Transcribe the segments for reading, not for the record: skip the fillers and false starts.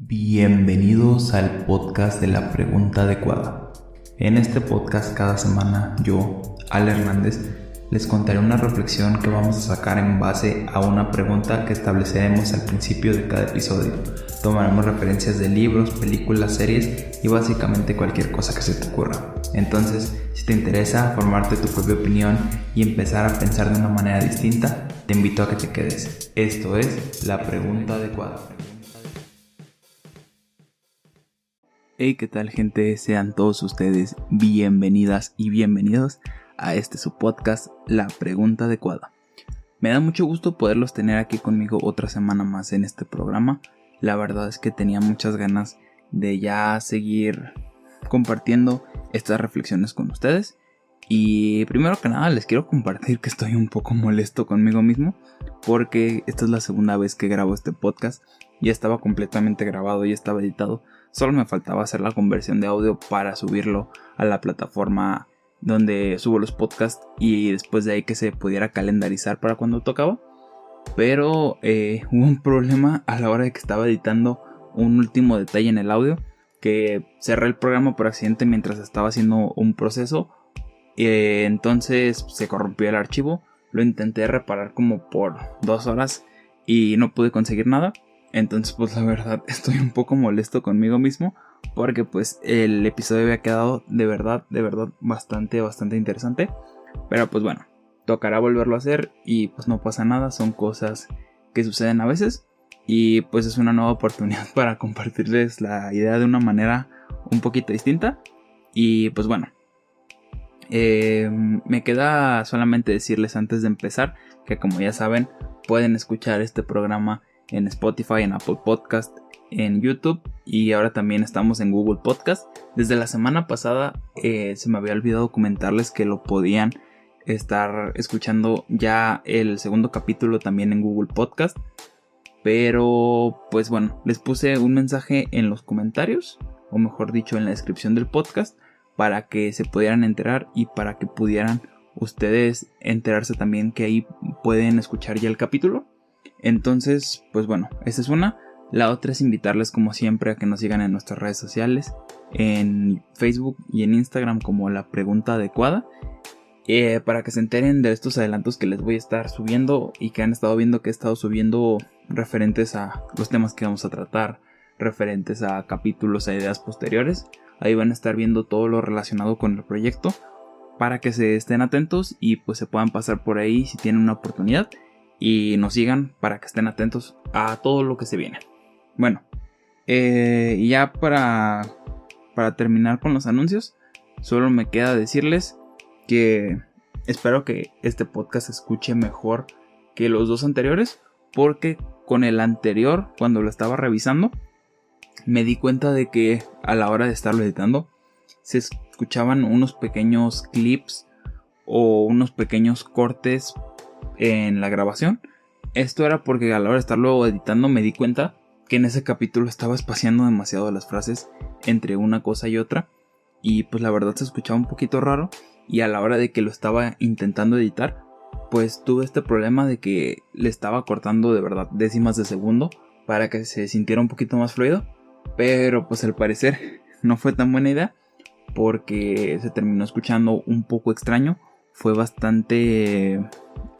Bienvenidos al podcast de la pregunta adecuada. En este podcast cada semana yo, Al Hernández, les contaré una reflexión que vamos a sacar en base a una pregunta que estableceremos al principio de cada episodio. Tomaremos referencias de libros, películas, series y básicamente cualquier cosa que se te ocurra. Entonces, si te interesa formarte tu propia opinión y empezar a pensar de una manera distinta, te invito a que te quedes. Esto es la pregunta adecuada. Hey, ¿qué tal, gente? Sean todos ustedes bienvenidas y bienvenidos a su podcast, La Pregunta Adecuada. Me da mucho gusto poderlos tener aquí conmigo otra semana más en este programa. La verdad es que tenía muchas ganas de ya seguir compartiendo estas reflexiones con ustedes. Y primero que nada les quiero compartir que estoy un poco molesto conmigo mismo, porque esta es la segunda vez que grabo este podcast. Ya estaba completamente grabado, ya estaba editado. Solo me faltaba hacer la conversión de audio para subirlo a la plataforma donde subo los podcasts y después de ahí que se pudiera calendarizar para cuando tocaba. Pero hubo un problema a la hora de que estaba editando un último detalle en el audio, que cerré el programa por accidente mientras estaba haciendo un proceso. Entonces se corrompió el archivo. Lo intenté reparar como por 2 horas y no pude conseguir nada. Entonces pues la verdad estoy un poco molesto conmigo mismo, porque pues el episodio había quedado de verdad bastante interesante. Pero pues bueno, tocará volverlo a hacer y pues no pasa nada, son cosas que suceden a veces. Y pues es una nueva oportunidad para compartirles la idea de una manera un poquito distinta. Y pues bueno, me queda solamente decirles antes de empezar que, como ya saben, pueden escuchar este programa en Spotify, en Apple Podcast, en YouTube, y ahora también estamos en Google Podcast. Desde la semana pasada se me había olvidado comentarles que lo podían estar escuchando ya el segundo capítulo también en Google Podcast. Pero pues bueno, les puse un mensaje en los comentarios, o mejor dicho en la descripción del podcast, para que se pudieran enterar y para que pudieran ustedes enterarse también que ahí pueden escuchar ya el capítulo. Entonces, pues bueno, esa es una. La otra es invitarles, como siempre, a que nos sigan en nuestras redes sociales, en Facebook y en Instagram como La Pregunta Adecuada, para que se enteren de estos adelantos que les voy a estar subiendo y que han estado viendo que he estado subiendo referentes a los temas que vamos a tratar, referentes a capítulos, a ideas posteriores. Ahí van a estar viendo todo lo relacionado con el proyecto, para que se estén atentos y pues se puedan pasar por ahí si tienen una oportunidad. Y nos sigan para que estén atentos a todo lo que se viene. Bueno, y ya para terminar con los anuncios, solo me queda decirles que espero que este podcast se escuche mejor que los 2 anteriores, porque con el anterior, cuando lo estaba revisando, me di cuenta de que a la hora de estarlo editando se escuchaban unos pequeños clips o unos pequeños cortes en la grabación. Esto era porque a la hora de estarlo editando me di cuenta que en ese capítulo estaba espaciando demasiado las frases entre una cosa y otra, y pues la verdad se escuchaba un poquito raro. Y a la hora de que lo estaba intentando editar, pues tuve este problema de que le estaba cortando de verdad décimas de segundo para que se sintiera un poquito más fluido. Pero pues al parecer no fue tan buena idea, porque se terminó escuchando un poco extraño. Fue bastante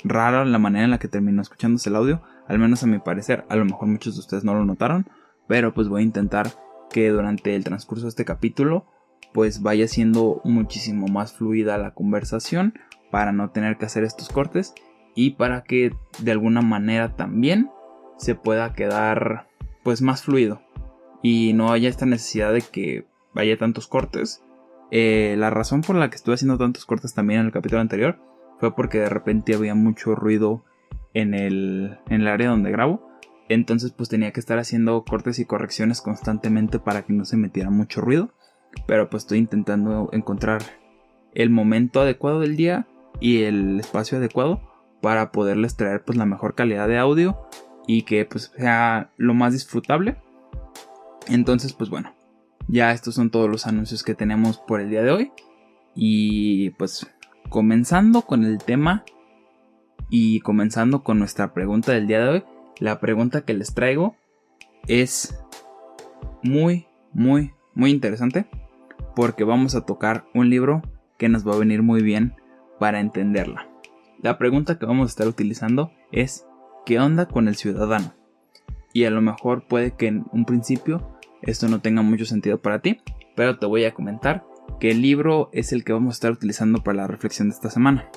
rara la manera en la que terminó escuchándose el audio, al menos a mi parecer. A lo mejor muchos de ustedes no lo notaron, pero pues voy a intentar que durante el transcurso de este capítulo pues vaya siendo muchísimo más fluida la conversación, para no tener que hacer estos cortes y para que de alguna manera también se pueda quedar pues más fluido y no haya esta necesidad de que vaya tantos cortes. La razón por la que estuve haciendo tantos cortes también en el capítulo anterior fue porque de repente había mucho ruido en el área donde grabo. Entonces pues tenía que estar haciendo cortes y correcciones constantemente para que no se metiera mucho ruido. Pero pues estoy intentando encontrar el momento adecuado del día y el espacio adecuado para poderles traer pues la mejor calidad de audio y que pues sea lo más disfrutable. Entonces pues bueno, ya estos son todos los anuncios que tenemos por el día de hoy. Y pues comenzando con el tema y comenzando con nuestra pregunta del día de hoy. La pregunta que les traigo es: muy, muy, muy interesante, porque vamos a tocar un libro que nos va a venir muy bien para entenderla. La pregunta que vamos a estar utilizando es: ¿qué onda con el ciudadano? Y a lo mejor puede que en un principio esto no tenga mucho sentido para ti, pero te voy a comentar que el libro es el que vamos a estar utilizando para la reflexión de esta semana.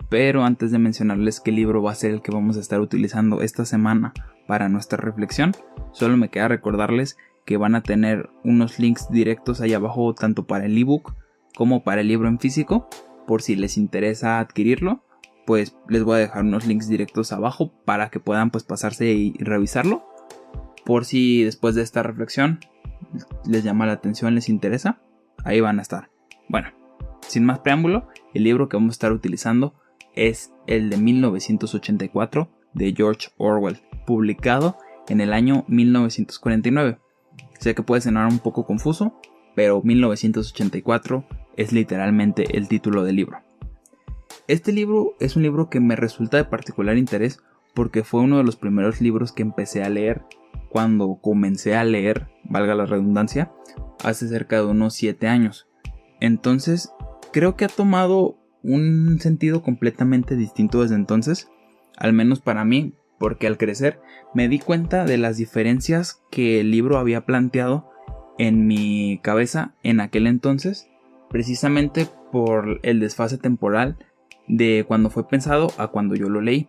Pero antes de mencionarles qué libro va a ser el que vamos a estar utilizando esta semana para nuestra reflexión, solo me queda recordarles que van a tener unos links directos ahí abajo, tanto para el ebook como para el libro en físico. Por si les interesa adquirirlo, pues les voy a dejar unos links directos abajo para que puedan pues pasarse y revisarlo. Por si después de esta reflexión les llama la atención, les interesa, ahí van a estar. Bueno, sin más preámbulo, el libro que vamos a estar utilizando es el de 1984 de George Orwell, publicado en el año 1949. Sé que puede sonar un poco confuso, pero 1984 es literalmente el título del libro. Este libro es un libro que me resulta de particular interés porque fue uno de los primeros libros que empecé a leer cuando comencé a leer, valga la redundancia, hace cerca de unos 7 años. Entonces, creo que ha tomado un sentido completamente distinto desde entonces, al menos para mí, porque al crecer me di cuenta de las diferencias que el libro había planteado en mi cabeza en aquel entonces, precisamente por el desfase temporal de cuando fue pensado a cuando yo lo leí.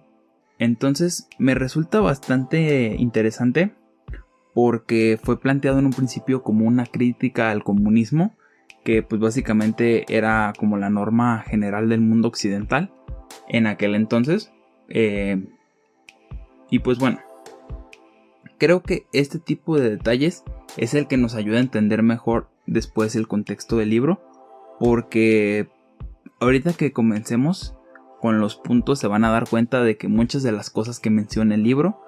Entonces me resulta bastante interesante porque fue planteado en un principio como una crítica al comunismo, que pues básicamente era como la norma general del mundo occidental en aquel entonces. Y pues bueno, creo que este tipo de detalles es el que nos ayuda a entender mejor después el contexto del libro, porque ahorita que comencemos con los puntos se van a dar cuenta de que muchas de las cosas que menciona el libro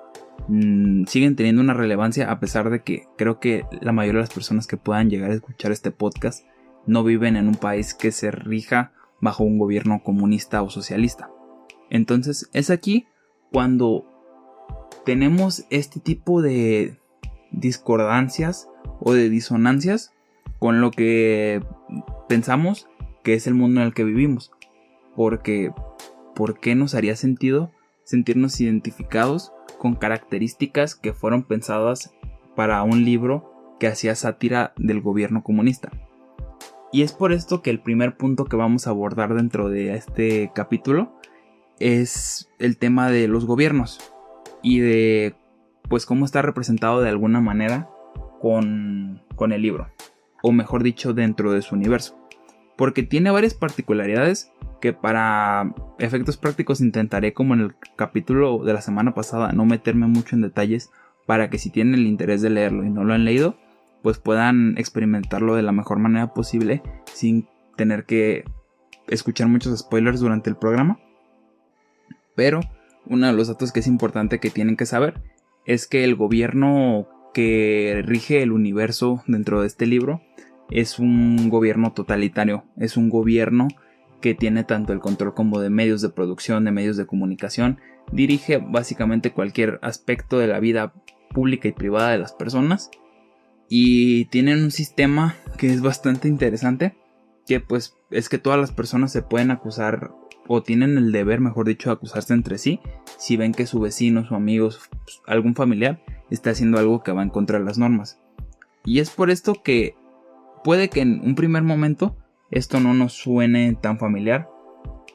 siguen teniendo una relevancia, a pesar de que creo que la mayoría de las personas que puedan llegar a escuchar este podcast no viven en un país que se rija bajo un gobierno comunista o socialista. Entonces es aquí cuando tenemos este tipo de discordancias o de disonancias con lo que pensamos que es el mundo en el que vivimos. Porque, ¿por qué nos haría sentido sentirnos identificados con características que fueron pensadas para un libro que hacía sátira del gobierno comunista? Y es por esto que el primer punto que vamos a abordar dentro de este capítulo es el tema de los gobiernos y de pues cómo está representado de alguna manera con el libro, o mejor dicho, dentro de su universo, porque tiene varias particularidades que para efectos prácticos intentaré, como en el capítulo de la semana pasada, no meterme mucho en detalles para que si tienen el interés de leerlo y no lo han leído, pues puedan experimentarlo de la mejor manera posible sin tener que escuchar muchos spoilers durante el programa. Pero uno de los datos que es importante que tienen que saber es que el gobierno que rige el universo dentro de este libro es un gobierno totalitario, es un gobierno que tiene tanto el control como de medios de producción, de medios de comunicación, dirige básicamente cualquier aspecto de la vida pública y privada de las personas, y tienen un sistema que es bastante interesante, que pues es que todas las personas se pueden acusar, o tienen el deber, mejor dicho, de acusarse entre sí si ven que su vecino, su amigo, algún familiar está haciendo algo que va en contra de las normas. Y es por esto que puede que en un primer momento esto no nos suene tan familiar,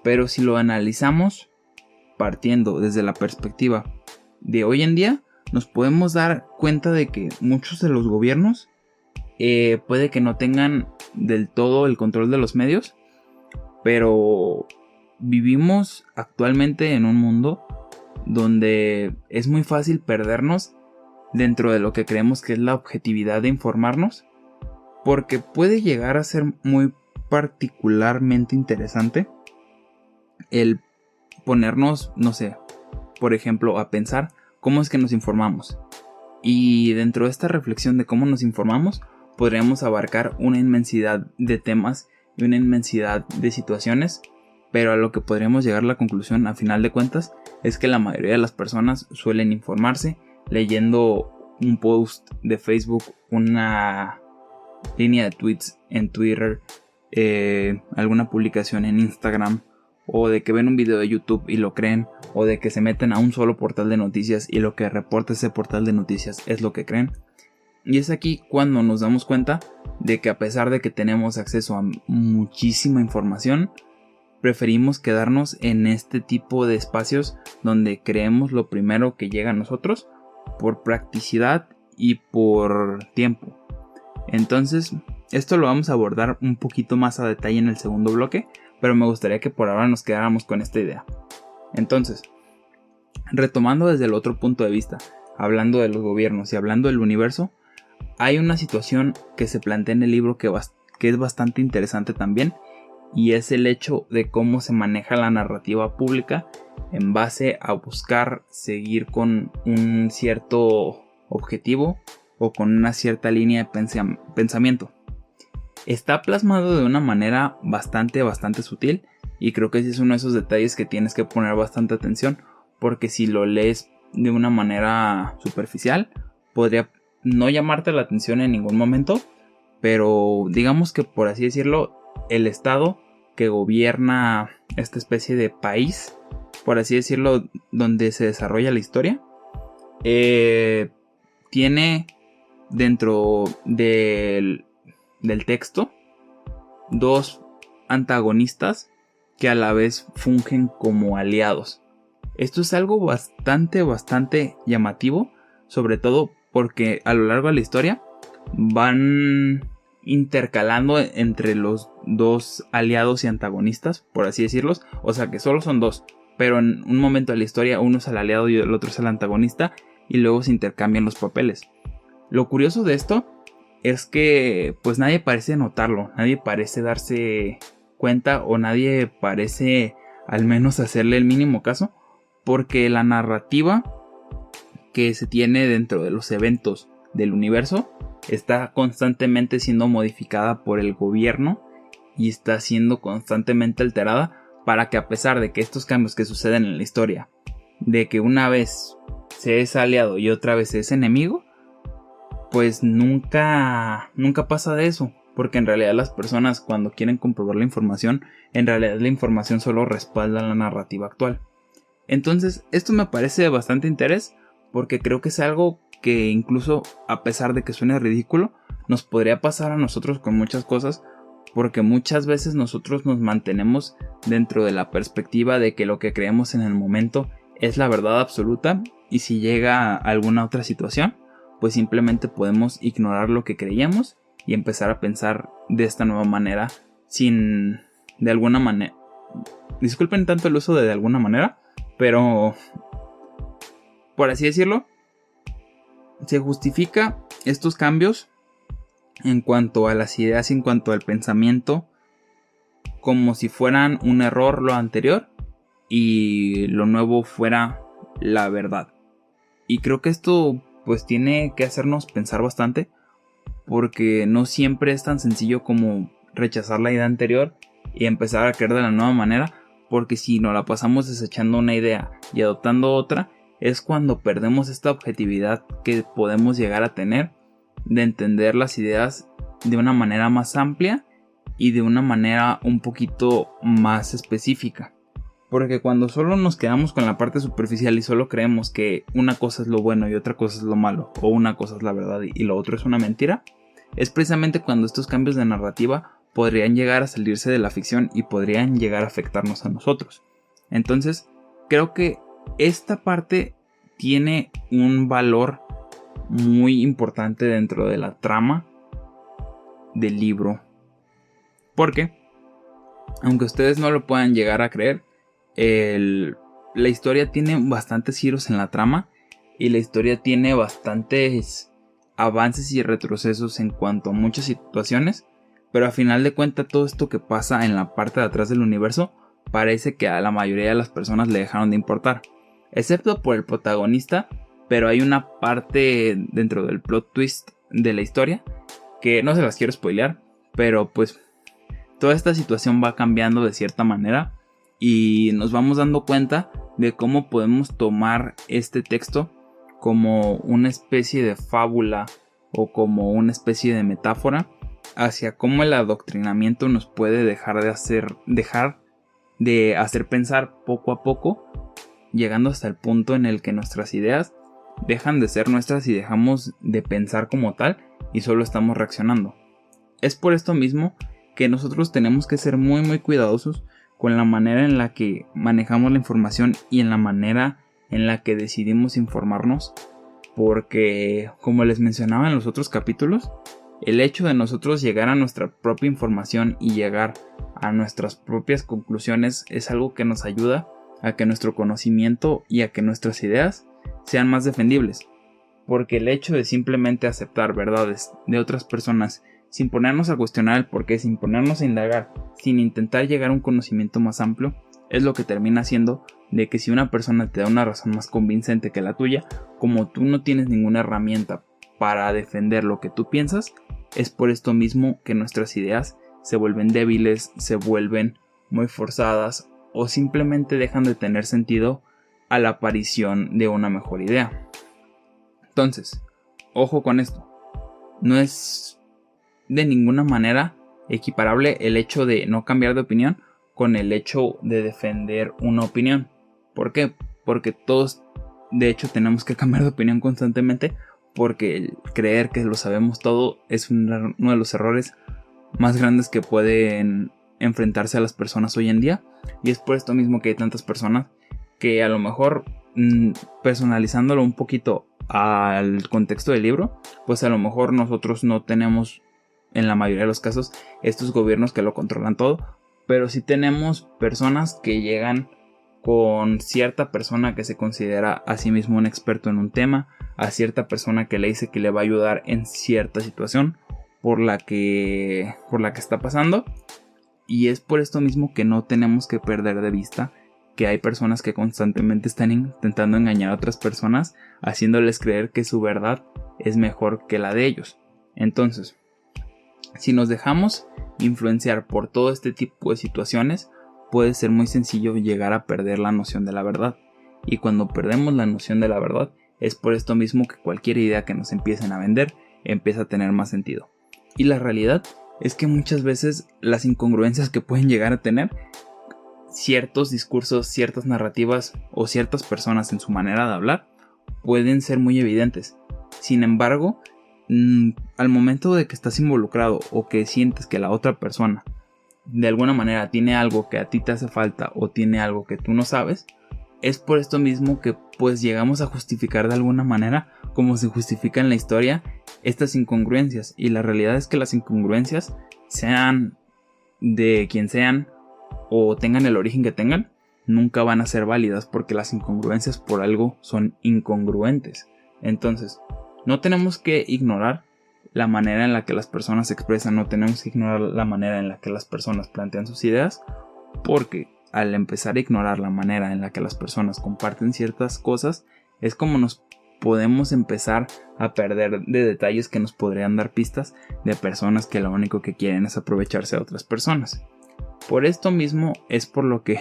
pero si lo analizamos partiendo desde la perspectiva de hoy en día, nos podemos dar cuenta de que muchos de los gobiernos puede que no tengan del todo el control de los medios, pero vivimos actualmente en un mundo donde es muy fácil perdernos dentro de lo que creemos que es la objetividad de informarnos, porque puede llegar a ser muy particularmente interesante el ponernos, no sé, por ejemplo, a pensar cómo es que nos informamos. Y dentro de esta reflexión de cómo nos informamos, podríamos abarcar una inmensidad de temas y una inmensidad de situaciones, pero a lo que podríamos llegar a la conclusión a final de cuentas es que la mayoría de las personas suelen informarse leyendo un post de Facebook, una línea de tweets en Twitter, alguna publicación en Instagram, o de que ven un video de YouTube y lo creen, o de que se meten a un solo portal de noticias y lo que reporta ese portal de noticias es lo que creen. Y es aquí cuando nos damos cuenta de que a pesar de que tenemos acceso a muchísima información, preferimos quedarnos en este tipo de espacios donde creemos lo primero que llega a nosotros por practicidad y por tiempo. Entonces, esto lo vamos a abordar un poquito más a detalle en el segundo bloque, pero me gustaría que por ahora nos quedáramos con esta idea. Entonces, retomando desde el otro punto de vista, hablando de los gobiernos y hablando del universo, hay una situación que se plantea en el libro que es bastante interesante también, y es el hecho de cómo se maneja la narrativa pública en base a buscar seguir con un cierto objetivo o con una cierta línea de pensamiento. Está plasmado de una manera bastante sutil, y creo que ese es uno de esos detalles que tienes que poner bastante atención, porque si lo lees de una manera superficial podría no llamarte la atención en ningún momento, pero digamos que, por así decirlo, el estado que gobierna esta especie de país, por así decirlo, donde se desarrolla la historia, tiene dentro del texto dos antagonistas que a la vez fungen como aliados. Esto es algo bastante llamativo, sobre todo porque a lo largo de la historia van intercalando entre los dos aliados y antagonistas, por así decirlos. O sea que solo son dos, pero en un momento de la historia uno es el aliado y el otro es el antagonista, y luego se intercambian los papeles. Lo curioso de esto es que pues nadie parece notarlo, nadie parece darse cuenta, o nadie parece al menos hacerle el mínimo caso, porque la narrativa que se tiene dentro de los eventos del universo está constantemente siendo modificada por el gobierno y está siendo constantemente alterada, para que, a pesar de que estos cambios que suceden en la historia, de que una vez se es aliado y otra vez se es enemigo, pues nunca pasa de eso, porque en realidad las personas, cuando quieren comprobar la información, en realidad la información solo respalda la narrativa actual. Entonces esto me parece de bastante interés, porque creo que es algo que, incluso a pesar de que suene ridículo, nos podría pasar a nosotros con muchas cosas, porque muchas veces nosotros nos mantenemos dentro de la perspectiva de que lo que creemos en el momento es la verdad absoluta, y si llega alguna otra situación, pues simplemente podemos ignorar lo que creíamos y empezar a pensar de esta nueva manera, sin, de alguna manera, disculpen tanto el uso de alguna manera, pero por así decirlo, se justifica estos cambios en cuanto a las ideas y en cuanto al pensamiento, como si fueran un error lo anterior y lo nuevo fuera la verdad. Y creo que esto pues tiene que hacernos pensar bastante, porque no siempre es tan sencillo como rechazar la idea anterior y empezar a creer de la nueva manera, porque si nos la pasamos desechando una idea y adoptando otra, es cuando perdemos esta objetividad que podemos llegar a tener de entender las ideas de una manera más amplia y de una manera un poquito más específica. Porque cuando solo nos quedamos con la parte superficial y solo creemos que una cosa es lo bueno y otra cosa es lo malo, o una cosa es la verdad y lo otro es una mentira, es precisamente cuando estos cambios de narrativa podrían llegar a salirse de la ficción y podrían llegar a afectarnos a nosotros. Entonces, creo que esta parte tiene un valor muy importante dentro de la trama del libro. Porque, aunque ustedes no lo puedan llegar a creer, la historia tiene bastantes giros en la trama, y la historia tiene bastantes avances y retrocesos en cuanto a muchas situaciones, pero a final de cuentas todo esto que pasa en la parte de atrás del universo parece que a la mayoría de las personas le dejaron de importar, excepto por el protagonista. Pero hay una parte dentro del plot twist de la historia que no se las quiero spoilear, pero pues toda esta situación va cambiando de cierta manera y nos vamos dando cuenta de cómo podemos tomar este texto como una especie de fábula o como una especie de metáfora hacia cómo el adoctrinamiento nos puede dejar de hacer pensar poco a poco, llegando hasta el punto en el que nuestras ideas dejan de ser nuestras y dejamos de pensar como tal y solo estamos reaccionando. Es por esto mismo que nosotros tenemos que ser muy muy cuidadosos con la manera en la que manejamos la información y en la manera en la que decidimos informarnos, porque como les mencionaba en los otros capítulos, el hecho de nosotros llegar a nuestra propia información y llegar a nuestras propias conclusiones es algo que nos ayuda a que nuestro conocimiento y a que nuestras ideas sean más defendibles, porque el hecho de simplemente aceptar verdades de otras personas sin ponernos a cuestionar el porqué, sin ponernos a indagar, sin intentar llegar a un conocimiento más amplio, es lo que termina haciendo de que si una persona te da una razón más convincente que la tuya, como tú no tienes ninguna herramienta para defender lo que tú piensas, es por esto mismo que nuestras ideas se vuelven débiles, se vuelven muy forzadas o simplemente dejan de tener sentido a la aparición de una mejor idea. Entonces, ojo con esto, no es de ninguna manera equiparable el hecho de no cambiar de opinión con el hecho de defender una opinión. ¿Por qué? Porque todos de hecho tenemos que cambiar de opinión constantemente, porque el creer que lo sabemos todo es uno de los errores más grandes que pueden enfrentarse a las personas hoy en día, y es por esto mismo que hay tantas personas que a lo mejor personalizándolo un poquito al contexto del libro, pues a lo mejor nosotros no tenemos en la mayoría de los casos estos gobiernos que lo controlan todo, pero sí tenemos personas que llegan con cierta persona que se considera a sí mismo un experto en un tema, a cierta persona que le dice que le va a ayudar en cierta situación por la que está pasando, y es por esto mismo que no tenemos que perder de vista que hay personas que constantemente están intentando engañar a otras personas, haciéndoles creer que su verdad es mejor que la de ellos. Entonces, si nos dejamos influenciar por todo este tipo de situaciones, puede ser muy sencillo llegar a perder la noción de la verdad. Y cuando perdemos la noción de la verdad, es por esto mismo que cualquier idea que nos empiecen a vender empieza a tener más sentido. Y la realidad es que muchas veces las incongruencias que pueden llegar a tener ciertos discursos, ciertas narrativas o ciertas personas en su manera de hablar pueden ser muy evidentes. Sin embargo, al momento de que estás involucrado o que sientes que la otra persona de alguna manera tiene algo que a ti te hace falta o tiene algo que tú no sabes, es por esto mismo que pues llegamos a justificar de alguna manera, como se justifica en la historia, estas incongruencias. Y la realidad es que las incongruencias, sean de quien sean o tengan el origen que tengan, nunca van a ser válidas, porque las incongruencias por algo son incongruentes. Entonces, no tenemos que ignorar la manera en la que las personas se expresan, no tenemos que ignorar la manera en la que las personas plantean sus ideas, porque al empezar a ignorar la manera en la que las personas comparten ciertas cosas, es como nos podemos empezar a perder de detalles que nos podrían dar pistas de personas que lo único que quieren es aprovecharse de otras personas. Por esto mismo es por lo que,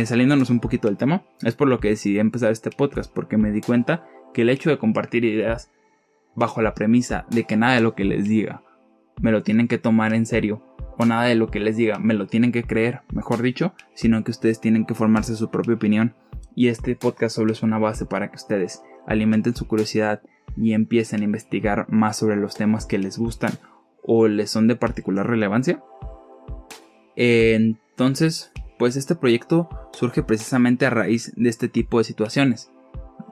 saliéndonos un poquito del tema, es por lo que decidí empezar este podcast, porque me di cuenta que el hecho de compartir ideas bajo la premisa de que nada de lo que les diga me lo tienen que tomar en serio, o nada de lo que les diga me lo tienen que creer, mejor dicho, sino que ustedes tienen que formarse su propia opinión, y este podcast solo es una base para que ustedes alimenten su curiosidad y empiecen a investigar más sobre los temas que les gustan o les son de particular relevancia. Entonces, pues este proyecto surge precisamente a raíz de este tipo de situaciones,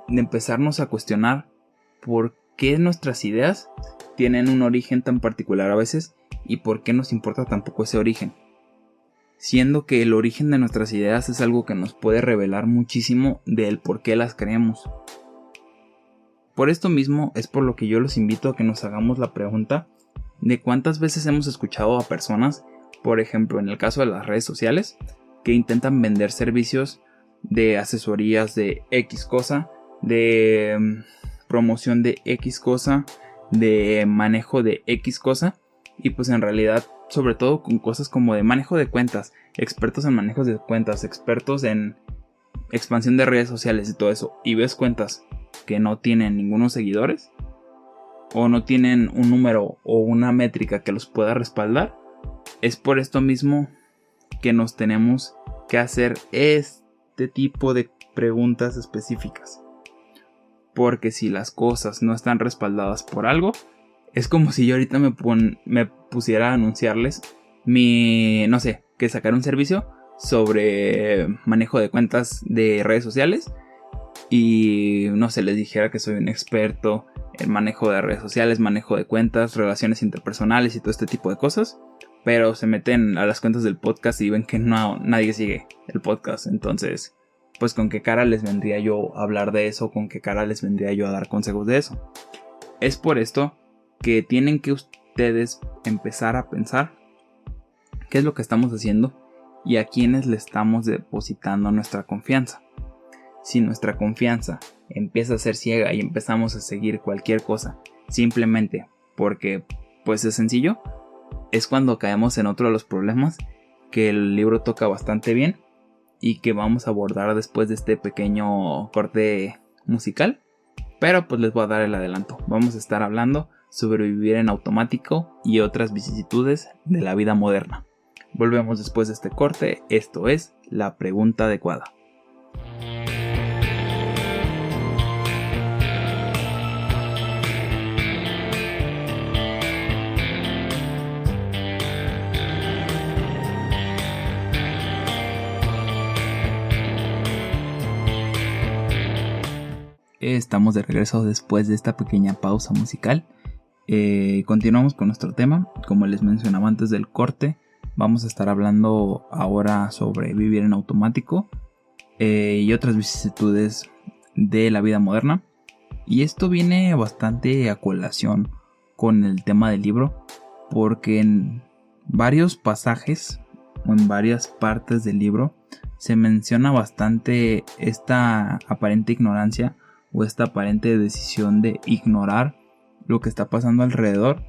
de empezarnos a cuestionar por qué nuestras ideas tienen un origen tan particular a veces y por qué nos importa tan poco ese origen, siendo que el origen de nuestras ideas es algo que nos puede revelar muchísimo del por qué las creemos. Por esto mismo es por lo que yo los invito a que nos hagamos la pregunta de cuántas veces hemos escuchado a personas, por ejemplo en el caso de las redes sociales, que intentan vender servicios de asesorías de X cosa, de promoción de X cosa, de manejo de X cosa, y pues en realidad sobre todo con cosas como de manejo de cuentas, expertos en manejo de cuentas, expertos en expansión de redes sociales y todo eso, y ves cuentas que no tienen ningunos seguidores o no tienen un número o una métrica que los pueda respaldar, es por esto mismo que nos tenemos que hacer este tipo de preguntas específicas. Porque si las cosas no están respaldadas por algo, es como si yo ahorita me pusiera a anunciarles que sacar un servicio sobre manejo de cuentas de redes sociales y les dijera que soy un experto en manejo de redes sociales, manejo de cuentas, relaciones interpersonales y todo este tipo de cosas, pero se meten a las cuentas del podcast y ven que nadie sigue el podcast. Entonces, pues con qué cara les vendría yo a hablar de eso, con qué cara les vendría yo a dar consejos de eso. Es por esto que tienen que ustedes empezar a pensar qué es lo que estamos haciendo y a quiénes le estamos depositando nuestra confianza. Si nuestra confianza empieza a ser ciega y empezamos a seguir cualquier cosa simplemente porque pues es sencillo, es cuando caemos en otro de los problemas que el libro toca bastante bien y que vamos a abordar después de este pequeño corte musical. Pero pues les voy a dar el adelanto. Vamos a estar hablando sobre vivir en automático y otras vicisitudes de la vida moderna. Volvemos después de este corte. Esto es La Pregunta Adecuada. Estamos de regreso después de esta pequeña pausa musical. Continuamos con nuestro tema. Como les mencionaba antes del corte, vamos a estar hablando ahora sobre vivir en automático y otras vicisitudes de la vida moderna. Y esto viene bastante a colación con el tema del libro, porque en varios pasajes o en varias partes del libro se menciona bastante esta aparente ignorancia o esta aparente decisión de ignorar lo que está pasando alrededor,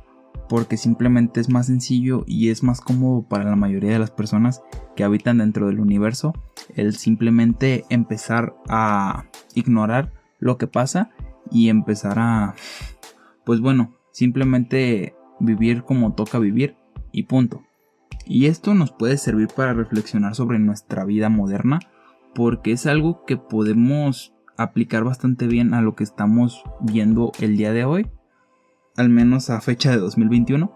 porque simplemente es más sencillo y es más cómodo para la mayoría de las personas que habitan dentro del universo el simplemente empezar a ignorar lo que pasa y empezar a, simplemente vivir como toca vivir y punto. Y esto nos puede servir para reflexionar sobre nuestra vida moderna, porque es algo que podemos aplicar bastante bien a lo que estamos viendo el día de hoy, al menos a fecha de 2021,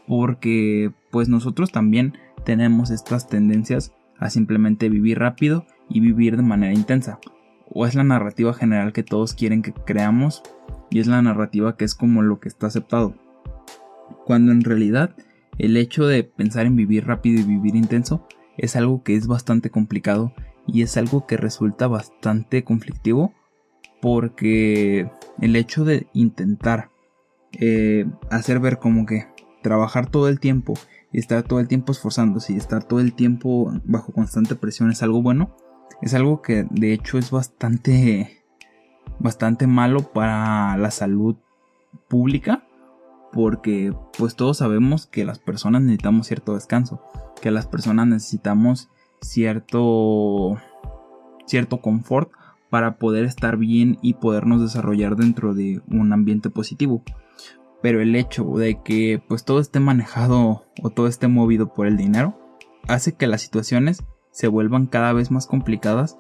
porque pues nosotros también tenemos estas tendencias a simplemente vivir rápido y vivir de manera intensa, o es la narrativa general que todos quieren que creamos y es la narrativa que es como lo que está aceptado, cuando en realidad el hecho de pensar en vivir rápido y vivir intenso es algo que es bastante complicado y es algo que resulta bastante conflictivo, porque el hecho de intentar hacer ver como que trabajar todo el tiempo y estar todo el tiempo esforzándose y estar todo el tiempo bajo constante presión es algo bueno, es algo que de hecho es bastante malo para la salud pública, porque pues todos sabemos que las personas necesitamos cierto descanso, que las personas necesitamos cierto confort para poder estar bien y podernos desarrollar dentro de un ambiente positivo. Pero el hecho de que pues todo esté manejado o todo esté movido por el dinero hace que las situaciones se vuelvan cada vez más complicadas,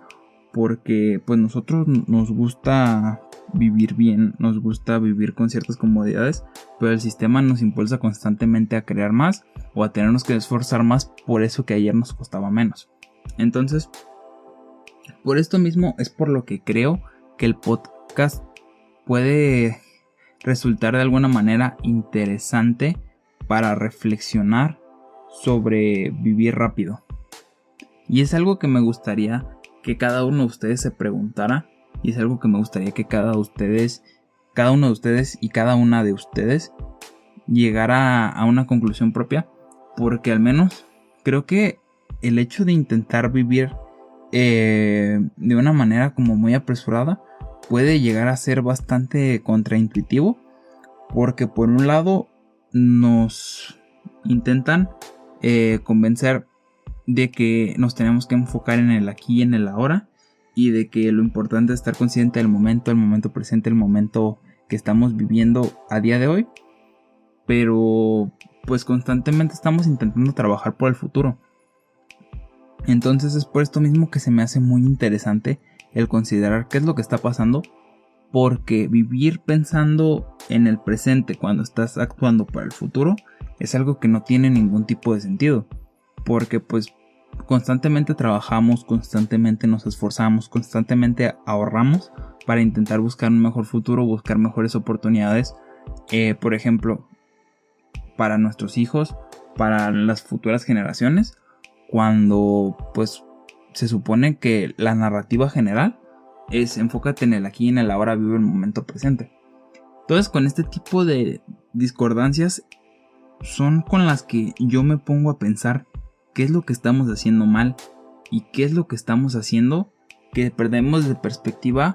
porque pues nosotros nos gusta vivir bien, nos gusta vivir con ciertas comodidades, pero el sistema nos impulsa constantemente a crear más o a tenernos que esforzar más por eso que ayer nos costaba menos. Entonces, por esto mismo es por lo que creo que el podcast puede resultar de alguna manera interesante para reflexionar sobre vivir rápido. Y es algo que me gustaría que cada uno de ustedes se preguntara, y es algo que me gustaría que cada uno de ustedes y cada una de ustedes llegara a una conclusión propia, porque al menos creo que el hecho de intentar vivir de una manera como muy apresurada puede llegar a ser bastante contraintuitivo, porque por un lado nos intentan convencer de que nos tenemos que enfocar en el aquí y en el ahora, y de que lo importante es estar consciente del momento, el momento presente, el momento que estamos viviendo a día de hoy, pero pues constantemente estamos intentando trabajar por el futuro. Entonces es por esto mismo que se me hace muy interesante el considerar qué es lo que está pasando, porque vivir pensando en el presente cuando estás actuando para el futuro es algo que no tiene ningún tipo de sentido, porque pues constantemente trabajamos, constantemente nos esforzamos, constantemente ahorramos para intentar buscar un mejor futuro, buscar mejores oportunidades, por ejemplo, para nuestros hijos, para las futuras generaciones, cuando pues se supone que la narrativa general es enfócate en el aquí y en el ahora, vive el momento presente. Entonces, con este tipo de discordancias son con las que yo me pongo a pensar qué es lo que estamos haciendo mal y qué es lo que estamos haciendo que perdemos de perspectiva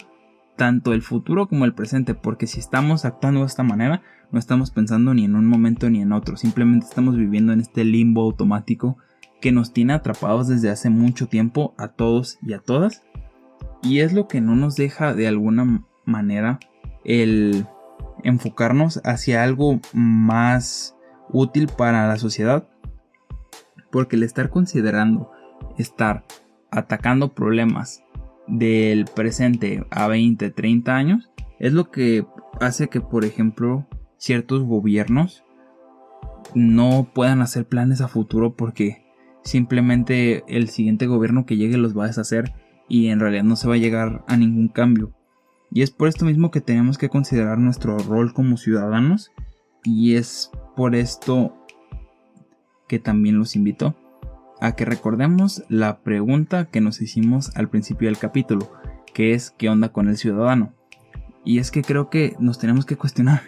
tanto el futuro como el presente, porque si estamos actuando de esta manera no estamos pensando ni en un momento ni en otro, simplemente estamos viviendo en este limbo automático que nos tiene atrapados desde hace mucho tiempo a todos y a todas, y es lo que no nos deja de alguna manera el enfocarnos hacia algo más útil para la sociedad, porque el estar considerando estar atacando problemas del presente a 20, 30 años es lo que hace que, por ejemplo, ciertos gobiernos no puedan hacer planes a futuro, porque simplemente el siguiente gobierno que llegue los va a deshacer y en realidad no se va a llegar a ningún cambio. Y es por esto mismo que tenemos que considerar nuestro rol como ciudadanos, y es por esto que también los invito a que recordemos la pregunta que nos hicimos al principio del capítulo, que es ¿qué onda con el ciudadano? Y es que creo que nos tenemos que cuestionar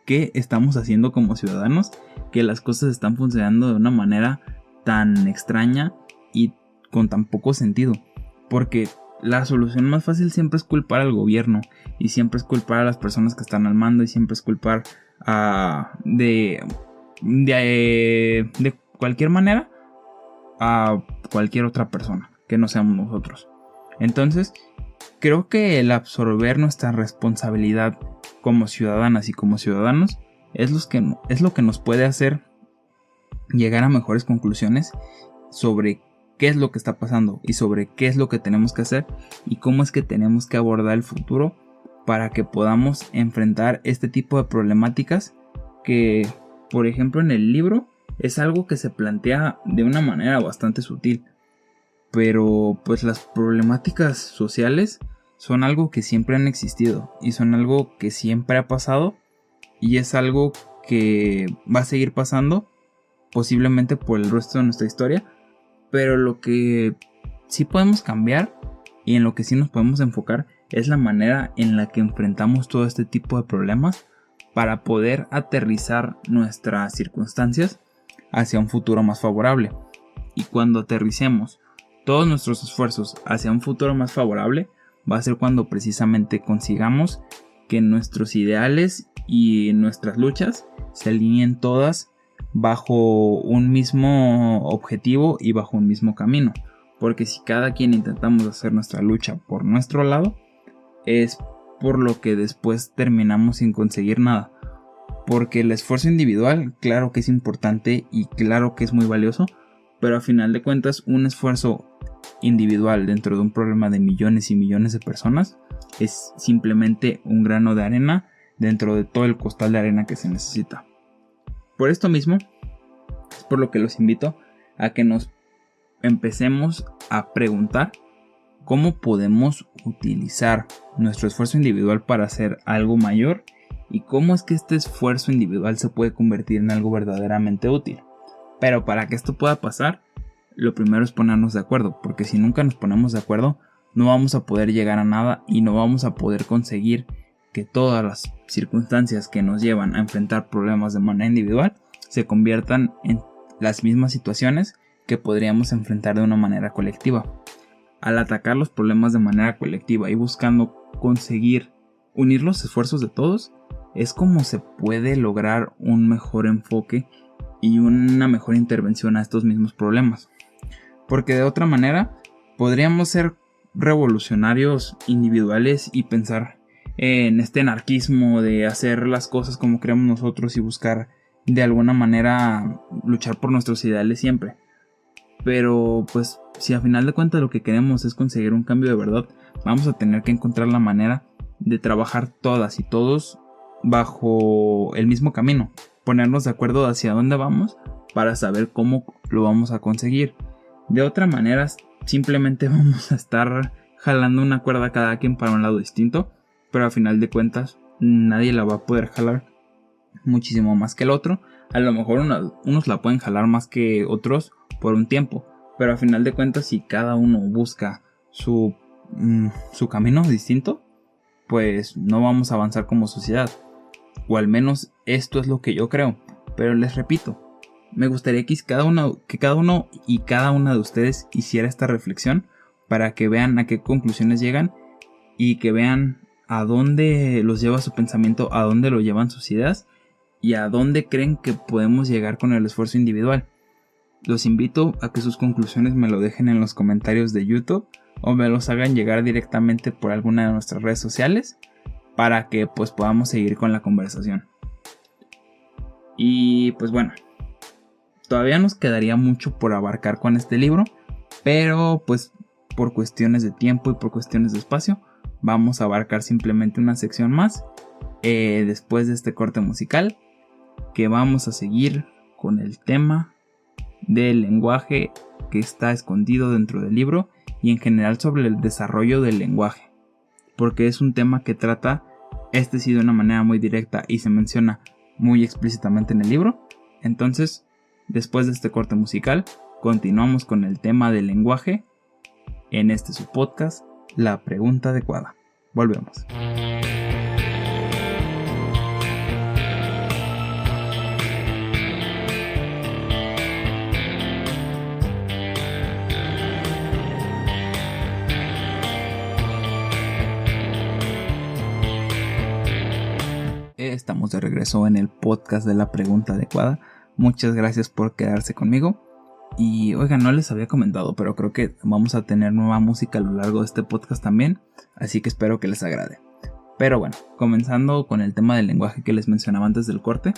qué estamos haciendo como ciudadanos, que las cosas están funcionando de una manera tan extraña y con tan poco sentido, porque la solución más fácil siempre es culpar al gobierno, y siempre es culpar a las personas que están al mando, y siempre es culpar de cualquier manera a cualquier otra persona que no seamos nosotros. Entonces creo que el absorber nuestra responsabilidad como ciudadanas y como ciudadanos es lo que nos puede hacer llegar a mejores conclusiones sobre qué es lo que está pasando y sobre qué es lo que tenemos que hacer y cómo es que tenemos que abordar el futuro para que podamos enfrentar este tipo de problemáticas que, por ejemplo, en el libro es algo que se plantea de una manera bastante sutil, pero pues las problemáticas sociales son algo que siempre han existido y son algo que siempre ha pasado, y es algo que va a seguir pasando posiblemente por el resto de nuestra historia, pero lo que sí podemos cambiar y en lo que sí nos podemos enfocar es la manera en la que enfrentamos todo este tipo de problemas para poder aterrizar nuestras circunstancias hacia un futuro más favorable. Y cuando aterricemos todos nuestros esfuerzos hacia un futuro más favorable, va a ser cuando precisamente consigamos que nuestros ideales y nuestras luchas se alineen todas bajo un mismo objetivo y bajo un mismo camino. Porque si cada quien intentamos hacer nuestra lucha por nuestro lado, es por lo que después terminamos sin conseguir nada. Porque el esfuerzo individual, claro que es importante y claro que es muy valioso, pero a final de cuentas un esfuerzo individual dentro de un problema de millones y millones de personas es simplemente un grano de arena dentro de todo el costal de arena que se necesita. Por esto mismo es por lo que los invito a que nos empecemos a preguntar cómo podemos utilizar nuestro esfuerzo individual para hacer algo mayor, y cómo es que este esfuerzo individual se puede convertir en algo verdaderamente útil. Pero para que esto pueda pasar, lo primero es ponernos de acuerdo, porque si nunca nos ponemos de acuerdo no vamos a poder llegar a nada y no vamos a poder conseguir que todas las circunstancias que nos llevan a enfrentar problemas de manera individual se conviertan en las mismas situaciones que podríamos enfrentar de una manera colectiva. Al atacar los problemas de manera colectiva y buscando conseguir unir los esfuerzos de todos, es como se puede lograr un mejor enfoque y una mejor intervención a estos mismos problemas. Porque de otra manera podríamos ser revolucionarios individuales y pensar en este anarquismo de hacer las cosas como queremos nosotros y buscar de alguna manera luchar por nuestros ideales siempre. Pero pues si a final de cuentas lo que queremos es conseguir un cambio de verdad, vamos a tener que encontrar la manera de trabajar todas y todos bajo el mismo camino, ponernos de acuerdo hacia dónde vamos para saber cómo lo vamos a conseguir. De otra manera simplemente vamos a estar jalando una cuerda cada quien para un lado distinto, pero a final de cuentas nadie la va a poder jalar muchísimo más que el otro. A lo mejor unos la pueden jalar más que otros por un tiempo, pero a final de cuentas si cada uno busca su camino distinto, pues no vamos a avanzar como sociedad, o al menos esto es lo que yo creo. Pero les repito, me gustaría que cada uno y cada una de ustedes hiciera esta reflexión para que vean a qué conclusiones llegan y que vean a dónde los lleva su pensamiento, a dónde lo llevan sus ideas y a dónde creen que podemos llegar con el esfuerzo individual. Los invito a que sus conclusiones me lo dejen en los comentarios de YouTube o me los hagan llegar directamente por alguna de nuestras redes sociales para que pues podamos seguir con la conversación. Y pues bueno, todavía nos quedaría mucho por abarcar con este libro, pero pues por cuestiones de tiempo y por cuestiones de espacio vamos a abarcar simplemente una sección más después de este corte musical, que vamos a seguir con el tema del lenguaje que está escondido dentro del libro y en general sobre el desarrollo del lenguaje, porque es un tema que trata sí de una manera muy directa y se menciona muy explícitamente en el libro. Entonces, después de este corte musical, continuamos con el tema del lenguaje en su podcast, La Pregunta Adecuada. Volvemos. Estamos de regreso en el podcast de La Pregunta Adecuada. Muchas gracias por quedarse conmigo. Y oigan, no les había comentado, pero creo que vamos a tener nueva música a lo largo de este podcast también, así que espero que les agrade. Pero bueno, comenzando con el tema del lenguaje que les mencionaba antes del corte.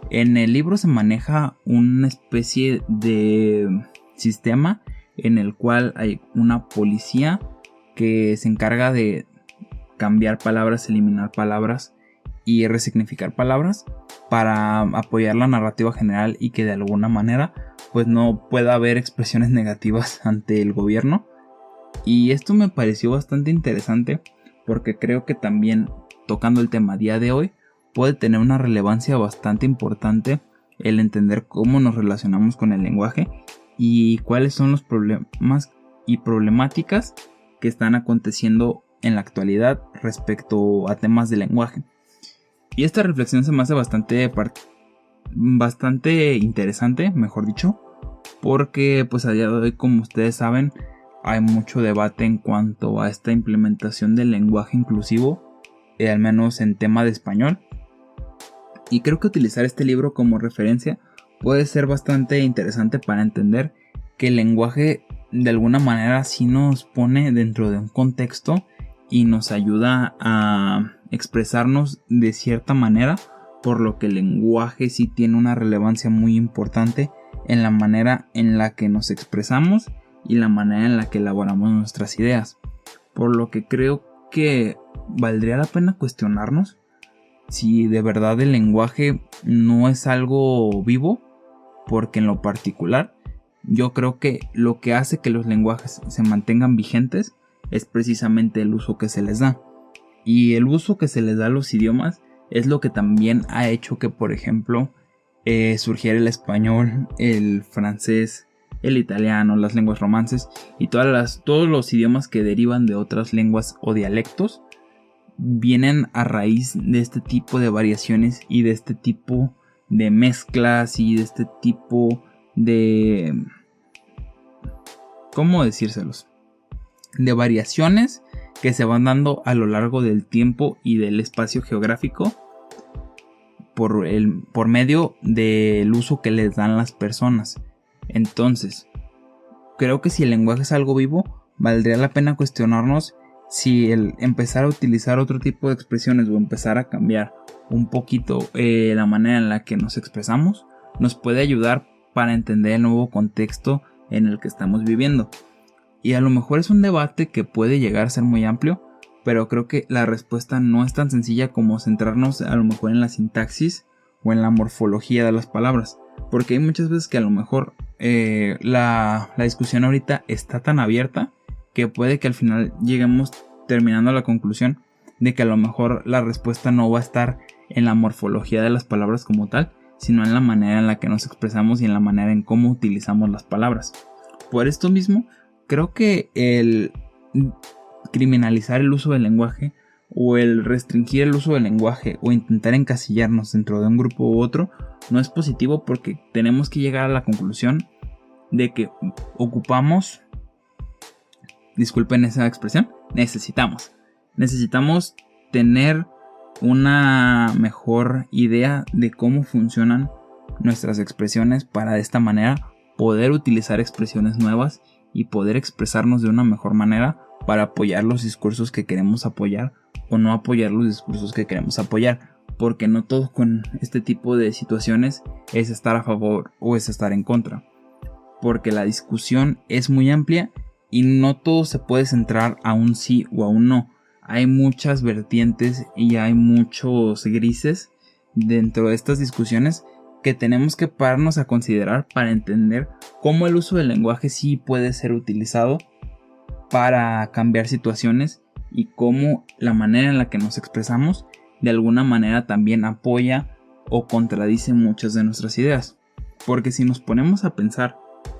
En el libro se maneja una especie de sistema en el cual hay una policía que se encarga de cambiar palabras, eliminar palabras y resignificar palabras para apoyar la narrativa general y que de alguna manera pues no pueda haber expresiones negativas ante el gobierno. Y esto me pareció bastante interesante porque creo que también, tocando el tema a día de hoy, puede tener una relevancia bastante importante el entender cómo nos relacionamos con el lenguaje y cuáles son los problemas y problemáticas que están aconteciendo en la actualidad respecto a temas de lenguaje. Y esta reflexión se me hace bastante interesante, mejor dicho, porque pues a día de hoy, como ustedes saben, hay mucho debate en cuanto a esta implementación del lenguaje inclusivo, al menos en tema de español. Y creo que utilizar este libro como referencia puede ser bastante interesante para entender que el lenguaje de alguna manera sí nos pone dentro de un contexto y nos ayuda a expresarnos de cierta manera, por lo que el lenguaje sí tiene una relevancia muy importante en la manera en la que nos expresamos y la manera en la que elaboramos nuestras ideas, por lo que creo que valdría la pena cuestionarnos si de verdad el lenguaje no es algo vivo, porque en lo particular yo creo que lo que hace que los lenguajes se mantengan vigentes es precisamente el uso que se les da. Y el uso que se les da a los idiomas es lo que también ha hecho que, por ejemplo, surgiera el español, el francés, el italiano, las lenguas romances y todos los idiomas que derivan de otras lenguas o dialectos vienen a raíz de este tipo de variaciones y de este tipo de mezclas y de este tipo de... ¿cómo decírselos? De variaciones que se van dando a lo largo del tiempo y del espacio geográfico por medio del uso que les dan las personas. Entonces, creo que si el lenguaje es algo vivo, valdría la pena cuestionarnos si el empezar a utilizar otro tipo de expresiones o empezar a cambiar un poquito la manera en la que nos expresamos nos puede ayudar para entender el nuevo contexto en el que estamos viviendo. Y a lo mejor es un debate que puede llegar a ser muy amplio, pero creo que la respuesta no es tan sencilla como centrarnos a lo mejor en la sintaxis o en la morfología de las palabras, porque hay muchas veces que a lo mejor la discusión ahorita está tan abierta que puede que al final lleguemos terminando a la conclusión de que a lo mejor la respuesta no va a estar en la morfología de las palabras como tal, sino en la manera en la que nos expresamos y en la manera en cómo utilizamos las palabras. Por esto mismo, creo que el criminalizar el uso del lenguaje o el restringir el uso del lenguaje o intentar encasillarnos dentro de un grupo u otro no es positivo, porque tenemos que llegar a la conclusión de que ocupamos, disculpen esa expresión, necesitamos tener una mejor idea de cómo funcionan nuestras expresiones para de esta manera poder utilizar expresiones nuevas y poder expresarnos de una mejor manera para apoyar los discursos que queremos apoyar o no apoyar los discursos que queremos apoyar, porque no todo con este tipo de situaciones es estar a favor o es estar en contra, porque la discusión es muy amplia y no todo se puede centrar a un sí o a un no. Hay muchas vertientes y hay muchos grises dentro de estas discusiones que tenemos que pararnos a considerar para entender cómo el uso del lenguaje sí puede ser utilizado para cambiar situaciones y cómo la manera en la que nos expresamos de alguna manera también apoya o contradice muchas de nuestras ideas. Porque si nos ponemos a pensar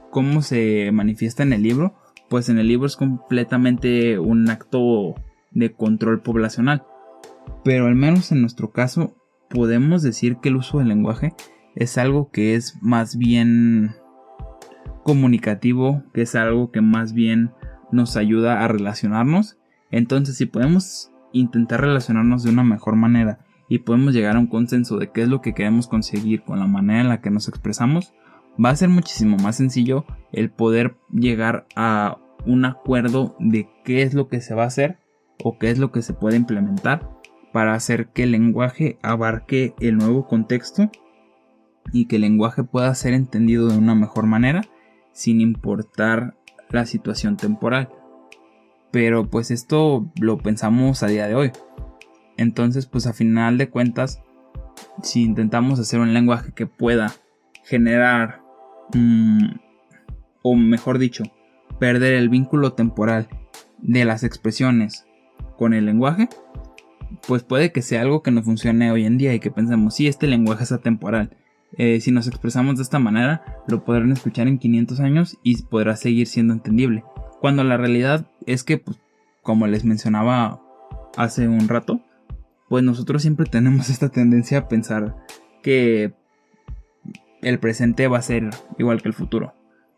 cómo se manifiesta en el libro, pues en el libro es completamente un acto de control poblacional. Pero al menos en nuestro caso podemos decir que el uso del lenguaje es algo que es más bien comunicativo, que es algo que más bien nos ayuda a relacionarnos. Entonces, si podemos intentar relacionarnos de una mejor manera y podemos llegar a un consenso de qué es lo que queremos conseguir con la manera en la que nos expresamos, va a ser muchísimo más sencillo el poder llegar a un acuerdo de qué es lo que se va a hacer o qué es lo que se puede implementar para hacer que el lenguaje abarque el nuevo contexto y que el lenguaje pueda ser entendido de una mejor manera sin importar la situación temporal. Pero pues esto lo pensamos a día de hoy. Entonces pues a final de cuentas, si intentamos hacer un lenguaje que pueda generar o mejor dicho, perder el vínculo temporal de las expresiones con el lenguaje, pues puede que sea algo que no funcione hoy en día y que pensemos, sí, este lenguaje es atemporal. Si nos expresamos de esta manera, lo podrán escuchar en 500 años y podrá seguir siendo entendible. Cuando la realidad es que, pues, como les mencionaba hace un rato, pues nosotros siempre tenemos esta tendencia a pensar que el presente va a ser igual que el futuro.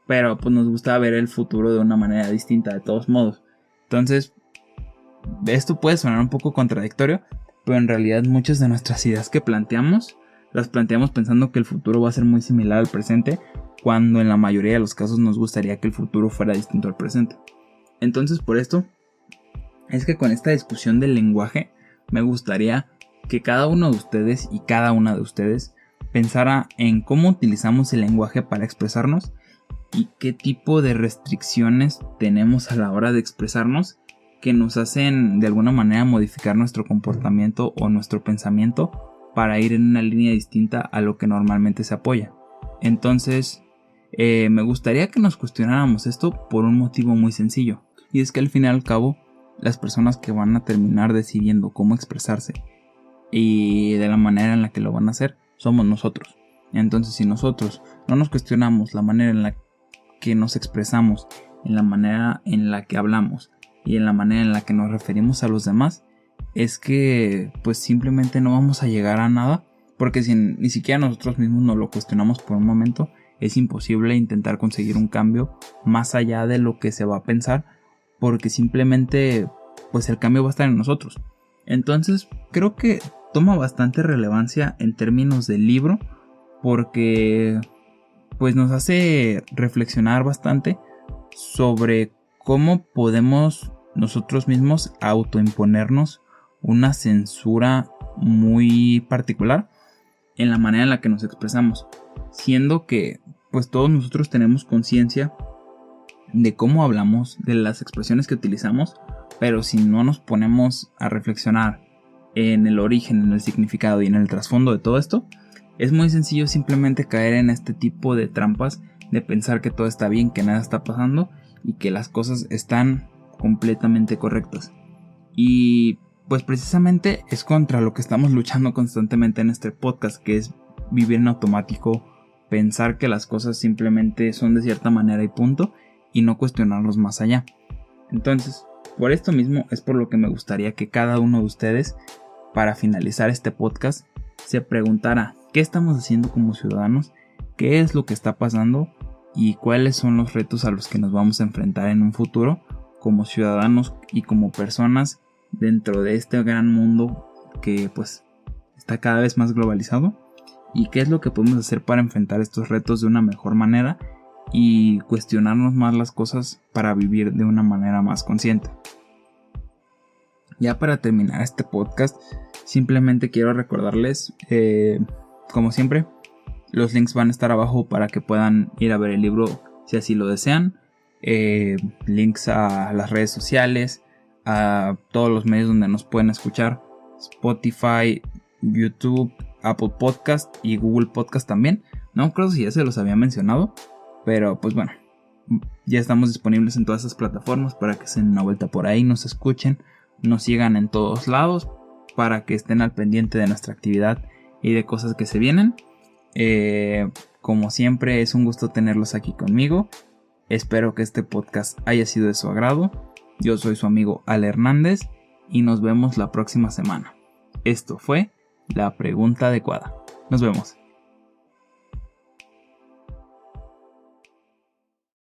Pero pues nos gusta ver el futuro de una manera distinta de todos modos. Entonces, esto puede sonar un poco contradictorio, pero en realidad muchas de nuestras ideas que planteamos, las planteamos pensando que el futuro va a ser muy similar al presente, cuando en la mayoría de los casos nos gustaría que el futuro fuera distinto al presente. Entonces, por esto es que con esta discusión del lenguaje me gustaría que cada uno de ustedes y cada una de ustedes pensara en cómo utilizamos el lenguaje para expresarnos y qué tipo de restricciones tenemos a la hora de expresarnos que nos hacen de alguna manera modificar nuestro comportamiento o nuestro pensamiento para ir en una línea distinta a lo que normalmente se apoya. Entonces, me gustaría que nos cuestionáramos esto por un motivo muy sencillo, y es que al fin y al cabo las personas que van a terminar decidiendo cómo expresarse y de la manera en la que lo van a hacer somos nosotros. Entonces, si nosotros no nos cuestionamos la manera en la que nos expresamos, en la manera en la que hablamos y en la manera en la que nos referimos a los demás, es que pues simplemente no vamos a llegar a nada, porque si ni siquiera nosotros mismos nos lo cuestionamos por un momento, es imposible intentar conseguir un cambio más allá de lo que se va a pensar, porque simplemente pues el cambio va a estar en nosotros. Entonces creo que toma bastante relevancia en términos del libro, porque pues nos hace reflexionar bastante sobre cómo podemos nosotros mismos autoimponernos una censura muy particular en la manera en la que nos expresamos, siendo que pues todos nosotros tenemos conciencia de cómo hablamos, de las expresiones que utilizamos, pero si no nos ponemos a reflexionar en el origen, en el significado y en el trasfondo de todo esto, es muy sencillo simplemente caer en este tipo de trampas de pensar que todo está bien, que nada está pasando y que las cosas están completamente correctas. Y pues precisamente es contra lo que estamos luchando constantemente en este podcast, que es vivir en automático, pensar que las cosas simplemente son de cierta manera y punto, y no cuestionarlos más allá. Entonces, por esto mismo es por lo que me gustaría que cada uno de ustedes, para finalizar este podcast, se preguntara qué estamos haciendo como ciudadanos, qué es lo que está pasando y cuáles son los retos a los que nos vamos a enfrentar en un futuro como ciudadanos y como personas dentro de este gran mundo que pues está cada vez más globalizado, y qué es lo que podemos hacer para enfrentar estos retos de una mejor manera y cuestionarnos más las cosas para vivir de una manera más consciente. Ya para terminar este podcast, simplemente quiero recordarles, como siempre, los links van a estar abajo para que puedan ir a ver el libro si así lo desean. Links a las redes sociales, a todos los medios donde nos pueden escuchar: Spotify, YouTube, Apple Podcast y Google Podcast también. No creo si ya se los había mencionado, pero pues bueno, ya estamos disponibles en todas esas plataformas para que se den una vuelta por ahí, nos escuchen, nos sigan en todos lados para que estén al pendiente de nuestra actividad y de cosas que se vienen. Como siempre, es un gusto tenerlos aquí conmigo. Espero que este podcast haya sido de su agrado. Yo soy su amigo Ale Hernández y nos vemos la próxima semana. Esto fue La Pregunta Adecuada. Nos vemos.